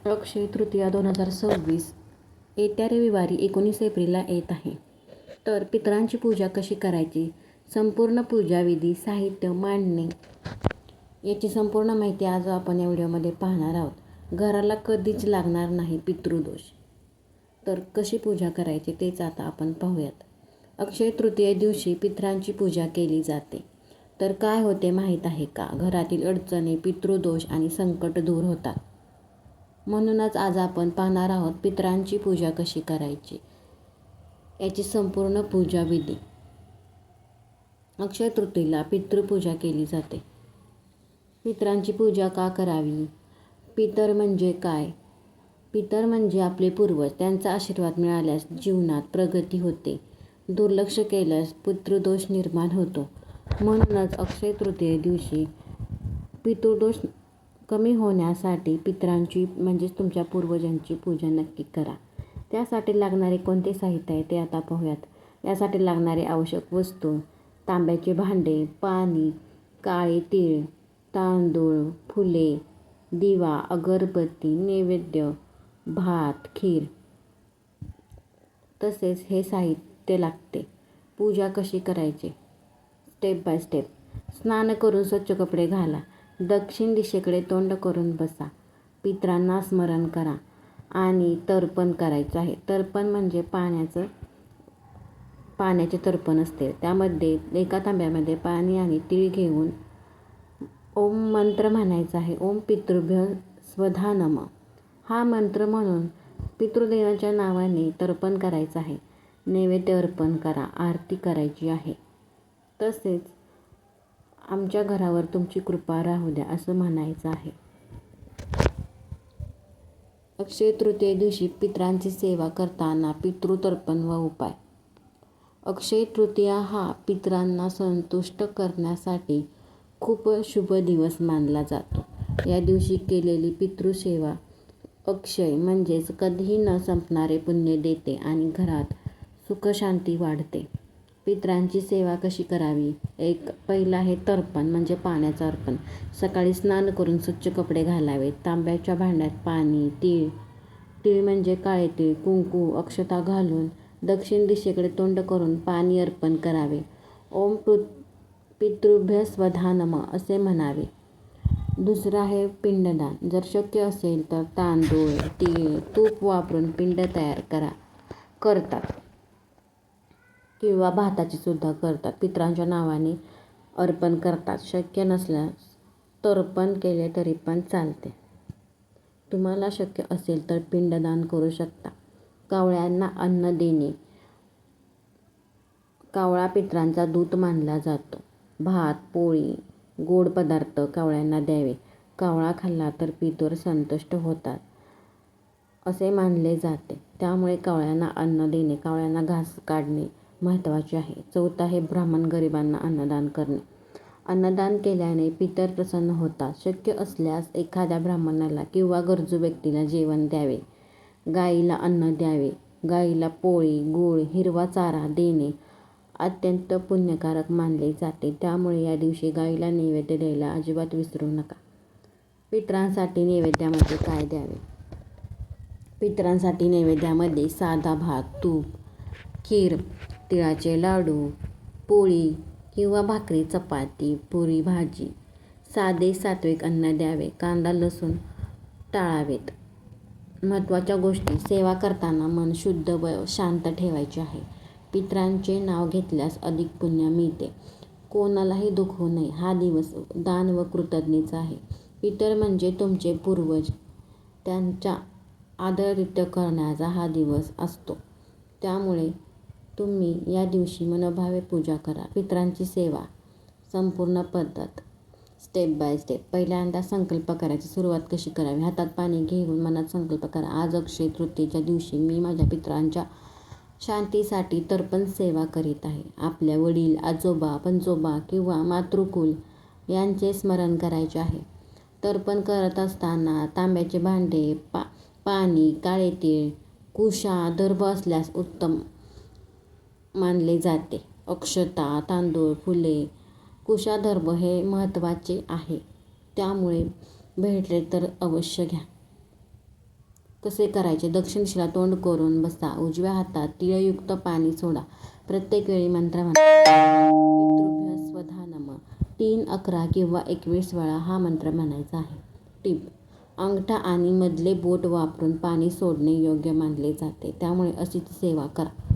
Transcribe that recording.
अक्षय तृतीया 2026 येत्या रविवारी 19 एप्रिलला येत आहे. तर पितरांची पूजा कशी करायची, संपूर्ण पूजाविधी, साहित्य, मांडणे याची संपूर्ण माहिती आज आपण या व्हिडिओमध्ये पाहणार आहोत. घराला कधीच लागणार नाही पितृदोष. तर कशी पूजा करायची तेच आता आपण पाहूयात. अक्षय तृतीये दिवशी पितरांची पूजा केली जाते. तर काय होते माहीत आहे का? घरातील अडचणी, पितृदोष आणि संकट दूर होतात. म्हणूनच आज आपण पाहणार आहोत पितरांची पूजा कशी करायची याची संपूर्ण पूजाविधी. अक्षय तृतीयेला पितृपूजा केली जाते. पितरांची पूजा का करावी? पितर म्हणजे काय? पितर म्हणजे आपले पूर्वज. त्यांचा आशीर्वाद मिळाल्यास जीवनात प्रगती होते. दुर्लक्ष केल्यास पितृदोष निर्माण होतो. म्हणूनच अक्षय तृतीये दिवशी पितृदोष कमी होण्यासाठी पितरांची म्हणजेच तुमच्या पूर्वजांची पूजा नक्की करा. त्यासाठी लागणारे कोणते साहित्य आहे ते आता पाहूयात. यासाठी लागणारे आवश्यक वस्तू: तांब्याचे भांडे, पाणी, काळे तीळ, तांदूळ, फुले, दिवा, अगरबत्ती, नैवेद्य, भात, खीर. तसेच हे साहित्य लागते. पूजा कशी करायची? Step by step. स्नान करून स्वच्छ कपडे घाला. दक्षिण दिशेकडे तोंड करून बसा. पितरांना स्मरण करा आणि तर्पण करायचं आहे. तर्पण म्हणजे पाण्याचे तर्पण असते. त्यामध्ये एका तांब्यामध्ये पाणी आणि तीळ घेऊन ओम मंत्र म्हणायचा आहे. ओम पितृभ्यो स्वधा नमः हा मंत्र म्हणून पितृदेवाच्या नावाने तर्पण करायचं आहे. नैवेद्य अर्पण करा. आरती करायची आहे. तसेच आमच्या घरावर तुमची कृपा राहू द्या असं म्हणायचं आहे. अक्षय तृतीये दिवशी पितरांची सेवा करताना पितृतर्पण व उपाय. अक्षय तृतीया हा पितरांना संतुष्ट करण्यासाठी खूप शुभ दिवस मानला जातो. या दिवशी केलेली पितृसेवा अक्षय म्हणजेच कधीही न संपणारे पुण्य देते आणि घरात सुखशांती वाढते. पितरांची सेवा कशी करावी? पहिलं आहे तर्पण म्हणजे पाण्याचं अर्पण. सकाळी स्नान करून स्वच्छ कपडे घालावे. तांब्याच्या भांड्यात पाणी, तीळ म्हणजे काळे तीळ, कुंकू, अक्षता घालून दक्षिण दिशेकडे तोंड करून पाणी अर्पण करावे. ओम पितृभ्य स्वधा नमः असे म्हणावे. दुसरं आहे पिंडदान. जर शक्य असेल तर तांदूळ, तीळ, तूप वापरून पिंड तयार करतात किंवा भाताची सुद्धा करतात. पितरांच्या नावाने अर्पण करतात. शक्य नसल्यास तर्पण केले तरी पण चालते. तुम्हाला शक्य असेल तर पिंडदान करू शकता. कावळ्यांना अन्न देणे. कावळा पितरांचा दूत मानला जातो. भात, पोळी, गोड पदार्थ कावळ्यांना द्यावे. कावळा खाल्ला तर पितर संतुष्ट होतात असे मानले जाते. त्यामुळे कावळ्यांना अन्न देणे, कावळ्यांना घास काढणे महत्त्वाचे आहे. चौथं आहे ब्राह्मण गरिबांना अन्नदान करणे. अन्नदान केल्याने पितर प्रसन्न होतात. शक्य असल्यास एखाद्या ब्राह्मणाला किंवा गरजू व्यक्तीला जेवण द्यावे. गायीला अन्न द्यावे. गायीला पोळी, गूळ, हिरवा चारा देणे अत्यंत पुण्यकारक मानले जाते. त्यामुळे या दिवशी गायीला नैवेद्य द्यायला अजिबात विसरू नका. पितरांसाठी नैवेद्यामध्ये काय द्यावे? पितरांसाठी नैवेद्यामध्ये साधा भात, तूप, खीर, तिळाचे लाडू, पोळी किंवा भाकरी, चपाती, पुरी, भाजी, साधे सात्विक अन्न द्यावे. कांदा, लसूण टाळावेत. महत्त्वाच्या गोष्टी: सेवा करताना मन शुद्ध व शांत ठेवायचे आहे. पितरांचे नाव घेतल्यास अधिक पुण्य मिळते. कोणालाही दुखवू नये. हा दिवस दान व कृतज्ञतेचा आहे. पितर म्हणजे तुमचे पूर्वज. त्यांचा आदरातिथ्य करण्याचा हा दिवस असतो. त्यामुळे तुम्ही या दिवशी मनोभावे पूजा करा. पितरांची सेवा संपूर्ण पद्धत स्टेप बाय स्टेप. पहिल्यांदा संकल्प करायची. सुरुवात कशी करावी? हातात पाणी घेऊन मनात संकल्प करा. आज अक्षय तृतीयेच्या दिवशी मी माझ्या पितरांच्या शांतीसाठी तर्पण सेवा करीत आहे. आपल्या वडील, आजोबा, पणजोबा किंवा मातृकुल यांचे स्मरण करायचे आहे. तर्पण करत असताना तांब्याचे भांडे, पाणी, काळे तीळ, कुशा, दर्भ असल्यास उत्तम मानले जाते. अक्षता, तांदूळ, फुले, कुशा, दर्भ हे महत्त्वाचे आहे. त्यामुळे भेटले तर अवश्य घ्या. कसे करायचे? दक्षिण दिशेला तोंड करून बसा. उजव्या हातात तिळयुक्त पाणी सोडा. प्रत्येक वेळी मंत्र म्हणा. पितृभ्य स्वधा नमः. 3, 11 किंवा 21 वेळा हा मंत्र म्हणायचा आहे. टिप: अंगठा आणि मधले बोट वापरून पाणी सोडणे योग्य मानले जाते, त्यामुळे अशीच सेवा करा.